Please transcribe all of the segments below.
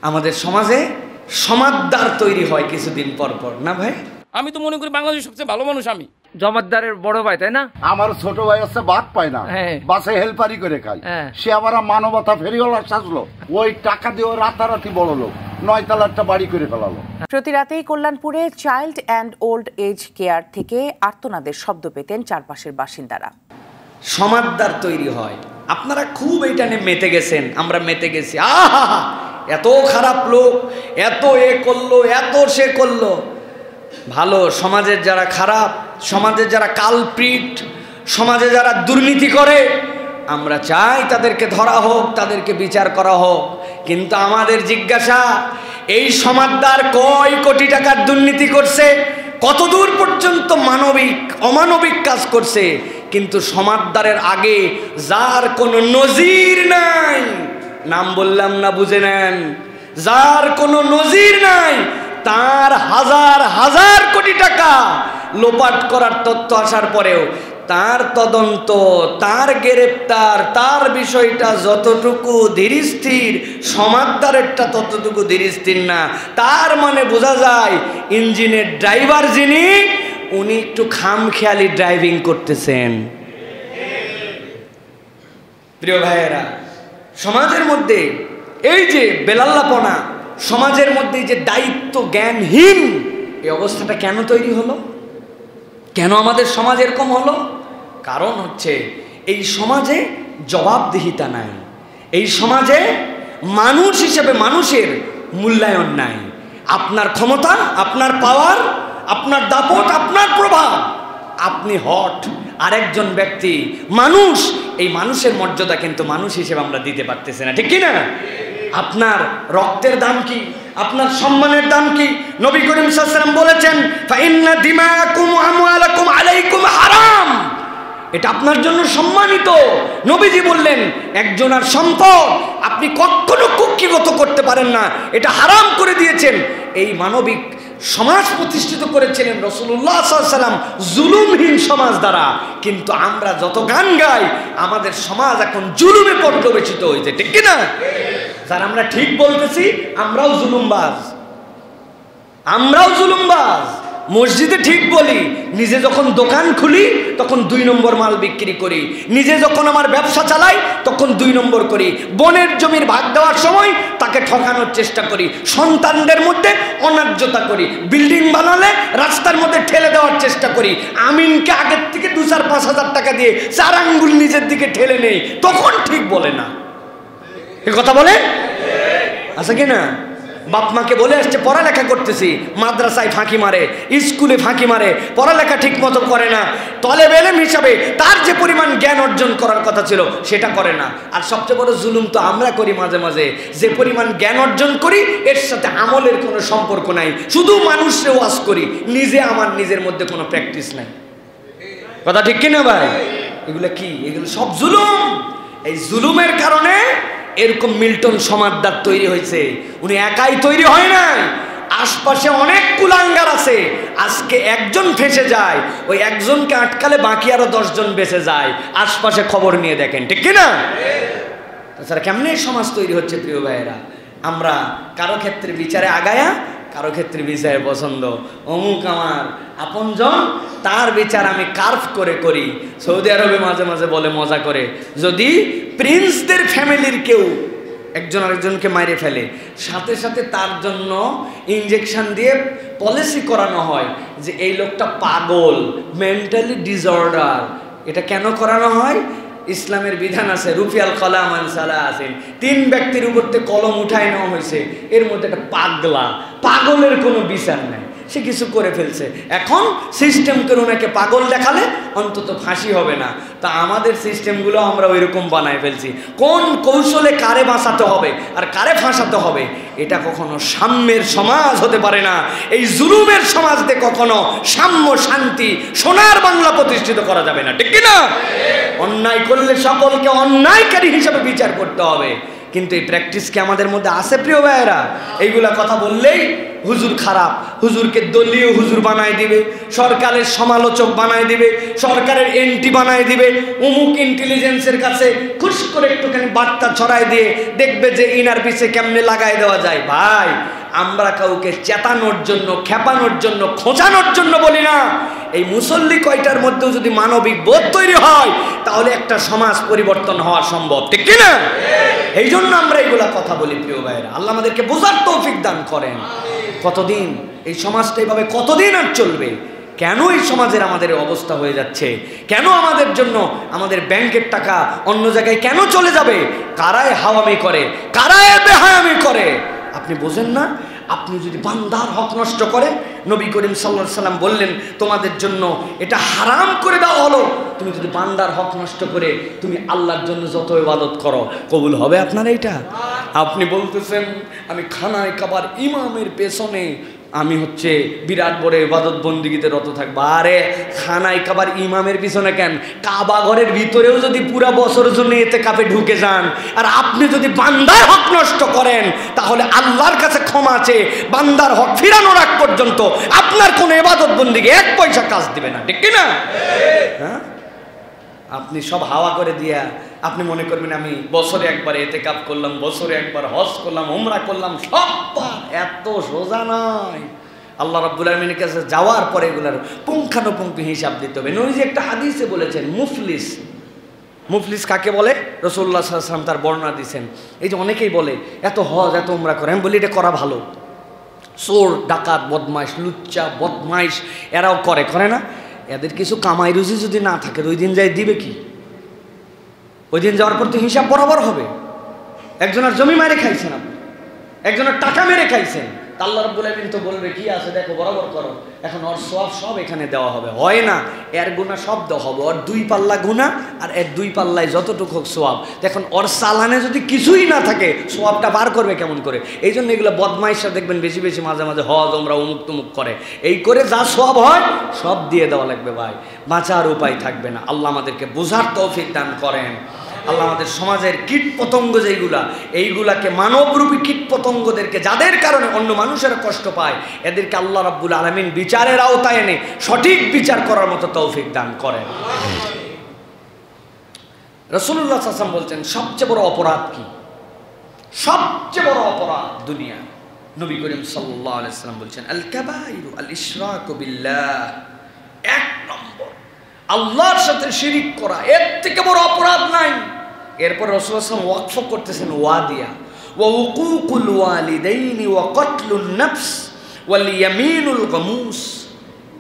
আমাদের সমাজে সমাদদার তৈরি হয় কিছুদিন পর পর, না ভাই? আমি তো মনে করি বাংলাদেশের সবচেয়ে ভালো মানুষ আমি। জমাদ্দারের বড় ভাই, তাই না? আমার ছোট ভাই হচ্ছে ভাত পায় না, বাসে হেল্পারি করে খায়। সে আবার মানবতা ফেরিওয়ালা সাজলো, ওই টাকা দিয়ে রাতারাতি বড় লোক 9 তলারটা বাড়ি করে ফেলালো। প্রতি রাতেই কল্যাণপুরে child and old age care থেকে আর্তনাদের শব্দ পেতেন চারপাশের বাসিন্দারা। সমাদদার তৈরি হয়। আপনারা খুব এইটা নিয়ে মেতে গেছেন, আমরা মেতে গেছি। আহা, এত খারাপ লোক, এত এ করলো, এত সে করলো। ভালো, সমাজের যারা খারাপ, সমাজের যারা কালপ্রিট, সমাজে যারা দুর্নীতি করে, আমরা চাই তাদেরকে ধরা হোক, তাদেরকে বিচার করা হোক। কিন্তু আমাদের জিজ্ঞাসা, এই সমাজদার কয় কোটি টাকার দুর্নীতি করছে, কতদূর পর্যন্ত মানবিক অমানবিক কাজ করছে, কিন্তু সমাজদারের আগে যার কোনো নজির নাই, নাম বললাম না, বুঝে নেন, যার কোনো নজির নাই, তার হাজার হাজার কোটি টাকা লোপাট করার তথ্য আসার পরেও তার তদন্ত, তার গ্রেপ্তার, তার বিষয়টা যতটুকু ধীরস্থির, সমাজদারেরটা ততটুকু ধীরস্থির না। তার মানে বোঝা যায় ইঞ্জিনের ড্রাইভার যিনি, উনি একটু খামখেয়ালি ড্রাইভিং করতেছেন। প্রিয় ভাইয়েরা, সমাজের মধ্যে এই যে বেলাল্লাপনা, সমাজের মধ্যে যে দায়িত্ব জ্ঞানহীন, এই অবস্থাটা কেন তৈরি হলো? কেন আমাদের সমাজ এরকম হলো? কারণ হচ্ছে এই সমাজে জবাবদিহিতা নাই, এই সমাজে মানুষ হিসেবে মানুষের মূল্যায়ন নাই। আপনার ক্ষমতা, আপনার পাওয়ার, আপনার দাপট, আপনার প্রভাব, আপনি হট, আরেকজন ব্যক্তি মানুষ, এই মানুষের মর্যাদা কিন্তু মানুষ হিসেবে আমরা দিতে পারতেছি না, ঠিক কি না? আপনার রক্তের দাম কি? আপনার সম্মানের দাম কি? নবী করিম সাল্লাল্লাহু আলাইহি ওয়াসাল্লাম বলেছেন, ফাইন্না দিমাকুম ওয়া আমওয়ালাকুম আলাইকুম হারাম। এটা আপনার জন্য সম্মানিত। নবীজি বললেন, একজনের সম্পদ আপনি কখনো কুক্ষিগত করতে পারেন না, এটা হারাম করে দিয়েছেন। এই মানবিক সমাজ প্রতিষ্ঠিত করেছিলেন রাসূলুল্লাহ সাল্লাল্লাহু আলাইহি ওয়াসাল্লাম জুলুমহীন সমাজ দ্বারা। কিন্তু আমরা যত গান গাই, আমাদের সমাজ এখন জুলুমে পর্যবেসিত হয়েছে, ঠিক কি না? স্যার, আমরা ঠিক বলতেছি, আমরাও জুলুমবাজ, আমরাও জুলুমবাজ। মসজিদে ঠিক বলি, নিজে যখন দোকান খুলি তখন 2 নম্বর মাল বিক্রি করি, নিজে যখন আমার ব্যবসা চালাই তখন 2 নম্বর করি, বোনের জমির ভাগ দেওয়ার সময় তাকে ঠকানোর চেষ্টা করি, সন্তানদের মধ্যে অন্যায্যতা করি, বিল্ডিং বানালে রাস্তার মধ্যে ঠেলে দেওয়ার চেষ্টা করি, আমিনকে আগের থেকে 2-4-5 হাজার টাকা দিয়ে 4 আঙ্গুল নিজের দিকে ঠেলে নেই, তখন ঠিক বলে না। এ কথা বলে আছে কি না? বাপ মাকে বলে আসছে পড়ালেখা করতেছি, মাদ্রাসায় ফাঁকি মারে, স্কুলে ফাঁকি মারে, পড়ালেখা ঠিক মতো করে না, তলেব এলেম হিসাবে তার যে পরিমাণ জ্ঞান অর্জন করার কথা ছিল সেটা করে না। আর সবচেয়ে বড় জুলুম তো আমরা করি মাঝে মাঝে, যে পরিমাণ জ্ঞান অর্জন করি এর সাথে আমলের কোনো সম্পর্ক নাই, শুধু মানুষকে ওয়াজ করি, নিজে আমার নিজের মধ্যে কোনো প্র্যাকটিস নাই। কথা ঠিক কিনা ভাই? এগুলো কি? এগুলো সব জুলুম। এই জুলুমের কারণে এরকম মিল্টন সমাজদার তৈরি হয়েছে। উনি একাই তৈরি হয় নাই, আশপাশে অনেক কুলাঙ্গার আছে। আজকে একজন ফেঁসে যায়, ওই একজনকে আটকালে বাকি আরো 10 জন বেঁচে যায়। আশপাশে খবর নিয়ে দেখেন, ঠিক কিনা? তাছাড়া কেমনে সমাজ তৈরি হচ্ছে প্রিয় ভাইয়েরা? আমরা কারো ক্ষেত্রে বিচারে আগায়া, কারো ক্ষেত্রে বিচারের পছন্দ, অমুক আমার আপনজন, তার বিচার আমি কার্ভ করে করি। সৌদি আরবে মাঝে মাঝে বলে মজা করে, যদি প্রিন্সদের ফ্যামিলির কেউ একজন আরেকজনকে মাইরে ফেলে, সাথে সাথে তার জন্য ইনজেকশন দিয়ে পলিসি করানো হয় যে এই লোকটা পাগল, মেন্টালি ডিসঅর্ডার। এটা কেন করানো হয়? ইসলামের বিধান আছে, রুফিয়াল কলাম আন সালাসিন, 3 ব্যক্তির উপর থেকে কলম উঠায় নেওয়া হয়েছে, এর মধ্যে একটা পাগলা, পাগলের কোনো বিচার নাই, সে কিছু করে ফেলছে। এখন সিস্টেম করে ওনাকে পাগল দেখালে অন্তত ফাঁসি হবে না। তা আমাদের সিস্টেমগুলো আমরা ওইরকম বানায় ফেলছি। কোন কৌশলে কারে বাঁচাতে হবে আর কারে ফাঁসাতে হবে, এটা কখনো সাম্যের সমাজ হতে পারে না। এই জুলুমের সমাজ দিয়ে কখনো সাম্য, শান্তি, সোনার বাংলা প্রতিষ্ঠিত করা যাবে না, ঠিক কিনা? অন্যায় করলে সকলকে অন্যায়কারী হিসাবে বিচার করতে হবে, কিন্তু এই প্র্যাকটিস কি আমাদের মধ্যে আছে প্রিয় ভাইয়েরা? এইগুলা কথা বললেই হুজুর খারাপ, হুজুরকে দলীয় হুজুর বানায় দিবে, সরকারের সমালোচক বানায় দিবে, সরকারের এন্টি বানায় দিবে, অমুক ইন্টেলিজেন্সের কাছে খুশ করে একটুখানি বার্তা ছড়ায় দিয়ে দেখবে যে ইনার পিছে কেমনে লাগাই দেওয়া যায়। ভাই, আমরা কাউকে চেতানোর জন্য, খেপানোর জন্য, খোঁচানোর জন্য বলি না। এই মুসল্লি কয়টার মধ্যেও যদি মানবিক বোধ তৈরি হয় তাহলে একটা সমাজ পরিবর্তন হওয়া সম্ভব, ঠিক কিনা? এই জন্য আমরা এইগুলা কথা বলি প্রিয় ভাইয়েরা। আল্লাহ আমাদেরকে বোঝার তৌফিক দান করেন। কতদিন এই সমাজটা এইভাবে কতদিন আর চলবে? কেন এই সমাজের আমাদের অবস্থা হয়ে যাচ্ছে? কেন আমাদের জন্য আমাদের ব্যাংকের টাকা অন্য জায়গায় কেন চলে যাবে? কারায় হাওয়ামি করে, কারায় বেহায়ামি করে, আপনি বোঝেন না? আপনি যদি বান্দার হক নষ্ট করেন, নবী করিম সাল্লাল্লাহু আলাইহি সাল্লাম বললেন তোমাদের জন্য এটা হারাম করে দেওয়া হলো। তুমি যদি বান্দার হক নষ্ট করে তুমি আল্লাহর জন্য যত ইবাদত করো, কবুল হবে আপনার এইটা? আপনি বলতেছেন আমি খানায় কাবার ইমামের পেছনে আমি হচ্ছে বিরাট বড় ইবাদত বন্দিগিতে রত থাকবো। আরে খানায় কাবার ইমামের পিছনে কেন? কাবা ঘরের ভিতরেও যদি পুরা বছরের জন্য এতে কাপে ঢুকে যান আর আপনি যদি বান্দার হক নষ্ট করেন তাহলে আল্লাহর কাছে ক্ষমা আছে, বান্দার হক ফিরানোর আগ পর্যন্ত আপনার কোনো ইবাদত বন্দিকে এক পয়সা কাজ দিবে না, ঠিক কিনা? হ্যাঁ, আপনি সব হাওয়া করে দিয়া আপনি মনে করবেন আমি বছরে একবার এতেকাফ করলাম, বছরে একবার হজ করলাম, উমরা করলাম, সব এত সোজা নয়। আল্লাহ রাব্বুল আলামিনের কাছে যাওয়ার পরে এগুলার পুঙ্খানুপুঙ্খ হিসাব দিতে হবে। নবীজি একটা হাদিসে বলেছেন মুফলিস। মুফলিস কাকে বলে? রাসূলুল্লাহ সাল্লাল্লাহু আলাইহি ওয়াসাল্লাম তার বর্ণনা দিয়েছেন। এই যে অনেকেই বলে এত হজ এত উমরা করে, আমি বলি এটা করা ভালো। চোর, ডাকাত, বদমাইশ, লুচ্চা, বদমাইশ এরাও করে না? এদের কিছু কামাই রুজি যদি না থাকে ওই দিন যাই দিবে কি? ওই দিন যাওয়ার পর তো হিসাব বরাবর হবে। একজনের জমি মেরে খাইছেন আপনি, একজনের টাকা মেরে খাইছেন, আল্লাহ রাব্বুল আলামিন তো বলবে কি আছে দেখো বরাবর করো, এখন ওর সওয়াব সব এখানে দেওয়া হবে। হয় না, এর গুনাহ সব দেওয়া হবে। ওর 2 পাল্লা গুনাহ আর এর 2 পাল্লায় যতটুকু সওয়াব। দেখুন ওর চালানে যদি কিছুই না থাকে সওয়াবটা বার করবে কেমন করে? এই জন্য এগুলো বদমাইশরা দেখবেন বেশি বেশি মাঝে মাঝে হজ উমরা অমুক তুমুক করে, এই করে যা সওয়াব হয় সব দিয়ে দেওয়া লাগবে। ভাই, বাঁচার উপায় থাকবে না। আল্লাহ আমাদেরকে বোঝার তৌফিক দান করেন। আল্লাহ আমাদের সমাজের কীট পতঙ্গ যেইগুলা, এইগুলাকে মানবরূপী কীট পতঙ্গদেরকে, যাদের কারণে অন্য মানুষেরা কষ্ট পায়, এদেরকে আল্লাহ রাব্বুল আলামিন বিচারের আওতায় এনে সঠিক বিচার করার মতো তৌফিক দান করেন। রাসূলুল্লাহ সাল্লাল্লাহু আলাইহি ওয়াসাল্লাম বলছেন সবচেয়ে বড় অপরাধ কি? সবচেয়ে বড় অপরাধ দুনিয়া। নবী করিম সাল্লাল্লাহু আলাইহি ওয়াসাল্লাম বলছেন আল কাবাইরু আল ইশরাকু বিল্লাহ। 1 নম্বর আল্লাহর সাথে শিরিক করা, এর থেকে বড় অপরাধ নাই। এরপর রাসূলুল্লাহ সাল্লাল্লাহু আলাইহি ওয়াসাল্লাম ওয়াকফ করতেছেন ওয়াদিয়া, ওয়া উকুকুল ওয়ালিদাইনি ওয়া কতলুন নফস ওয়াল ইয়ামিনুল গামুস।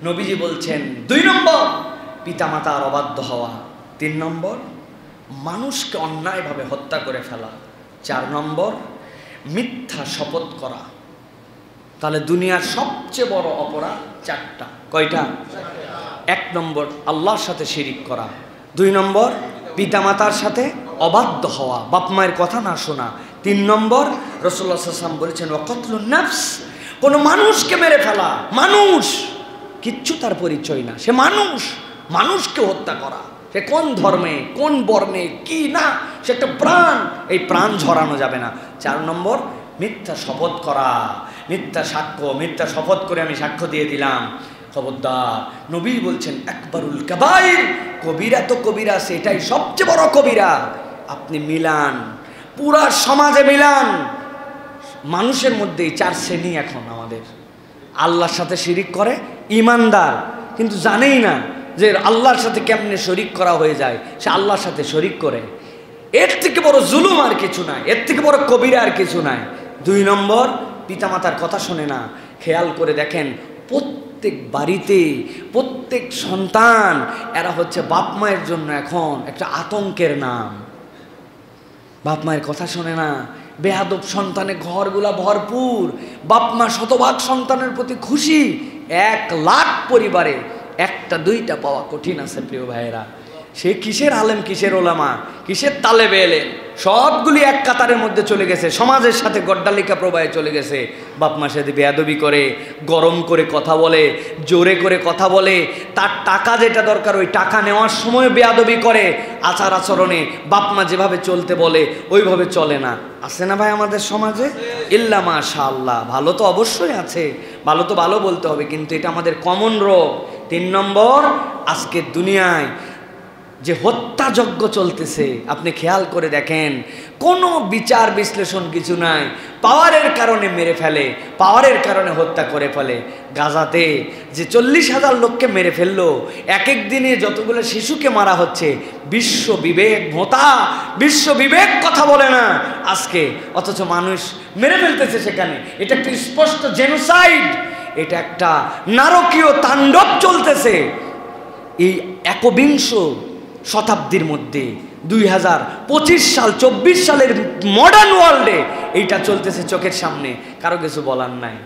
নবীজি বলছেন 2 নম্বর পিতামাতার অবাধ্য হওয়া, 3 নম্বর মানুষকে অন্যায়ভাবে হত্যা করে ফেলা, 4 নম্বর মিথ্যা শপথ করা। তাহলে দুনিয়ার সবচেয়ে বড় অপরাধ 4টা। কয়টা? 1 নম্বর আল্লাহর সাথে শিরিক করা, 2 নম্বর পিতামাতার সাথে অবাধ্য হওয়া, বাপ মায়ের কথা না শোনা, 3 নম্বর রাসূলুল্লাহ সাল্লাল্লাহু আলাইহি ওয়াসাল্লাম বলেছেন ওয়া কতলুন নফস, কোনো মানুষকে মেরে ফেলা। মানুষ কিচ্ছু তার পরিচয় না, সে মানুষ, মানুষকে হত্যা করা, সে কোন ধর্মে কোন বর্ণে কি না, সে একটা প্রাণ, এই প্রাণ ঝরানো যাবে না। 4 নম্বর মিথ্যা শপথ করা, মিথ্যা সাক্ষ্য, মিথ্যা শপথ করে আমি সাক্ষ্য দিয়ে দিলাম, খবরদার। নবী বলছেন আকবারুল কাবাইর, কবিরা তো কবিরা, সেটাই সবচেয়ে বড় কবিরা। আপনি মিলান, পুরা সমাজে মিলান, মানুষের মধ্যেই 4 শ্রেণী এখন আমাদের। আল্লাহর সাথে শিরিক করে, ইমানদার কিন্তু জানেই না যে আল্লাহর সাথে কেমনে শরিক করা হয়ে যায়, সে আল্লাহর সাথে শরিক করে। এর থেকে বড় জুলুম আর কিছু নাই, এর থেকে বড় কবিরা আর কিছু নাই। 2 নম্বর পিতামাতার কথা শোনে না। খেয়াল করে দেখেন প্রত্যেক বাড়িতে প্রত্যেক সন্তান এরা হচ্ছে বাপ মায়ের জন্য এখন একটা আতঙ্কের নাম। বাপ মায়ের কথা শোনে না, বেয়াদব সন্তানে ঘরগুলা ভরপুর, বাপ মা শতভাগ সন্তানের প্রতি খুশি। 1 লাখ পরিবারে 1টা 2টা পাওয়া কঠিন আছে প্রিয় ভাইয়েরা। সে কিসের আলেম, কিসের ওলামা, কিসের তালেবে এলেম, সবগুলি এক কাতারের মধ্যে চলে গেছে, সমাজের সাথে গড্ডালিকা প্রবাহে চলে গেছে। বাপ মার সাথে বেয়াদবি করে, গরম করে কথা বলে, জোরে করে কথা বলে, তার টাকা যেটা দরকার ওই টাকা নেওয়ার সময় বেয়াদবি করে, আচার আচরণে বাপ মা যেভাবে চলতে বলে ওইভাবে চলে না। আছে না ভাই আমাদের সমাজে? ইল্লা মাশাআল্লাহ, ভালো তো অবশ্যই আছে, ভালো তো ভালো বলতে হবে, কিন্তু এটা আমাদের কমন রোগ। 3 নম্বর, আজকের দুনিয়ায় যে হত্যাযজ্ঞ চলতেছে আপনি খেয়াল করে দেখেন, কোনো বিচার বিশ্লেষণ কিছু নাই, পাওয়ারের কারণে মেরে ফেলে, পাওয়ারের কারণে হত্যা করে ফেলে। গাজাতে যে 40,000 লোককে মেরে ফেললো, এক এক দিনে যতগুলো শিশুকে মারা হচ্ছে, বিশ্ব বিবেক ভোঁতা, বিশ্ব বিবেক কথা বলে না আজকে, অথচ মানুষ মেরে ফেলতেছে সেখানে। এটা একটা স্পষ্ট জেনোসাইড, এটা একটা নারকীয় তাণ্ডব চলতেছে এই 21 শতাব্দীর মধ্যে। 2025 সাল, 24 সালের মডার্ন ওয়ার্ল্ডে এইটা চলতেছে চোখের সামনে, কারো কিছু বলার নাই।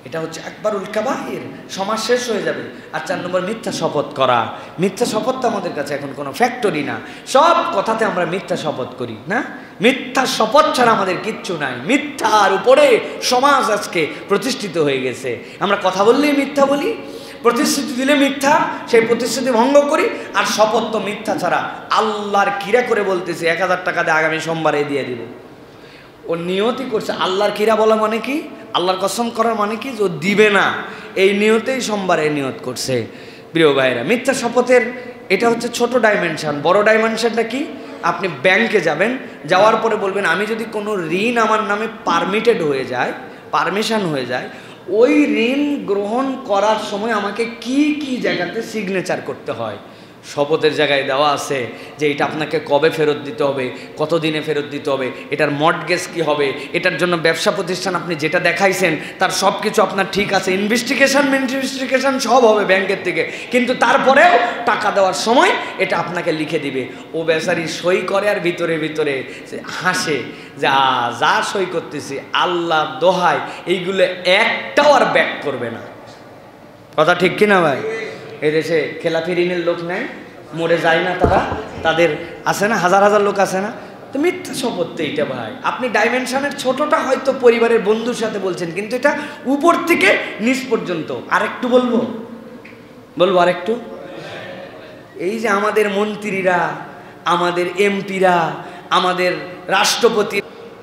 এটা হচ্ছে আকবারুল কাবাইর, সমাজ শেষ হয়ে যাবে। আর 4 নম্বর, মিথ্যা শপথ করা। মিথ্যা শপথ তো আমাদের কাছে এখন কোনো ফ্যাক্টরি না, সব কথাতে আমরা মিথ্যা শপথ করি না। মিথ্যা শপথ ছাড়া আমাদের কিচ্ছু নাই। মিথ্যার উপরে সমাজ আজকে প্রতিষ্ঠিত হয়ে গেছে। আমরা কথা বললেই মিথ্যা বলি, প্রতিশ্রুতি দিলে মিথ্যা, সেই প্রতিশ্রুতি ভঙ্গ করি, আর শপথ তো মিথ্যা ছাড়া। আল্লাহর কিরা করে বলতেছে 1000 টাকা দিয়ে আগামী সোমবারে দিয়ে দিব, ও নিয়তি করছে। আল্লাহর কিরা বলা মানে কি? আল্লাহর কসম করার মানে কি? যে ও দিবে না, এই নিয়তেই সোমবারে নিয়ত করছে। প্রিয় ভাইরা, মিথ্যা শপথের এটা হচ্ছে ছোট ডাইমেনশন। বড় ডাইমেনশনটা কি? আপনি ব্যাংকে যাবেন, যাওয়ার পরে বলবেন আমি যদি কোনো ঋণ আমার নামে পারমিটেড হয়ে যায়, পারমিশন হয়ে যায়, ওই ঋণ গ্রহণ করার সময় আমাকে কি কি জায়গাতে সিগনেচার করতে হয়। শপথের জায়গায় দেওয়া আছে যে এটা আপনাকে কবে ফেরত দিতে হবে, কত দিনে ফেরত দিতে হবে, এটার মর্টগেজ কি হবে, এটার জন্য ব্যবসা প্রতিষ্ঠান আপনি যেটা দেখাইছেন তার সব কিছু আপনার ঠিক আছে, ইনভেস্টিগেশন সব হবে ব্যাংকের থেকে, কিন্তু তারপরেও টাকা দেওয়ার সময় এটা আপনাকে লিখে দিবে। ও বেচারি সই করে আর ভিতরে ভিতরে হাসে যে যা সই করতেছি আল্লাহ দোহাই এইগুলো একটাও আর ব্যাক করবে না। কথা ঠিক কিনা ভাই? এই দেশে খেলাফি ঋণের লোক নেয়, মরে যায় না তারা, তাদের আছে না, হাজার হাজার লোক আছে না। তো মিথ্যা শপথ তো এইটা ভাই। আপনি ডাইমেনশনের ছোটটা হয়তো পরিবারের বন্ধুর সাথে বলছেন, কিন্তু এটা উপর থেকে নিচ পর্যন্ত। আরেকটু বলবো আরেকটু, এই যে আমাদের মন্ত্রীরা, আমাদের এমপিরা, আমাদের রাষ্ট্রপতি,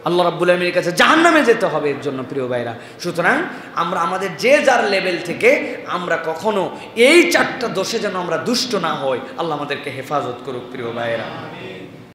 আল্লাহ রাব্বুল আলামিনের কাছে জাহান্নামে যেতে হবে এর জন্য। প্রিয় ভাইরা, সুতরাং আমরা আমাদের যে যার লেভেল থেকে আমরা কখনো এই 4টা দোষে যেন আমরা দুষ্ট না হই। আল্লাহ আমাদেরকে হেফাজত করুক প্রিয় ভাইরা।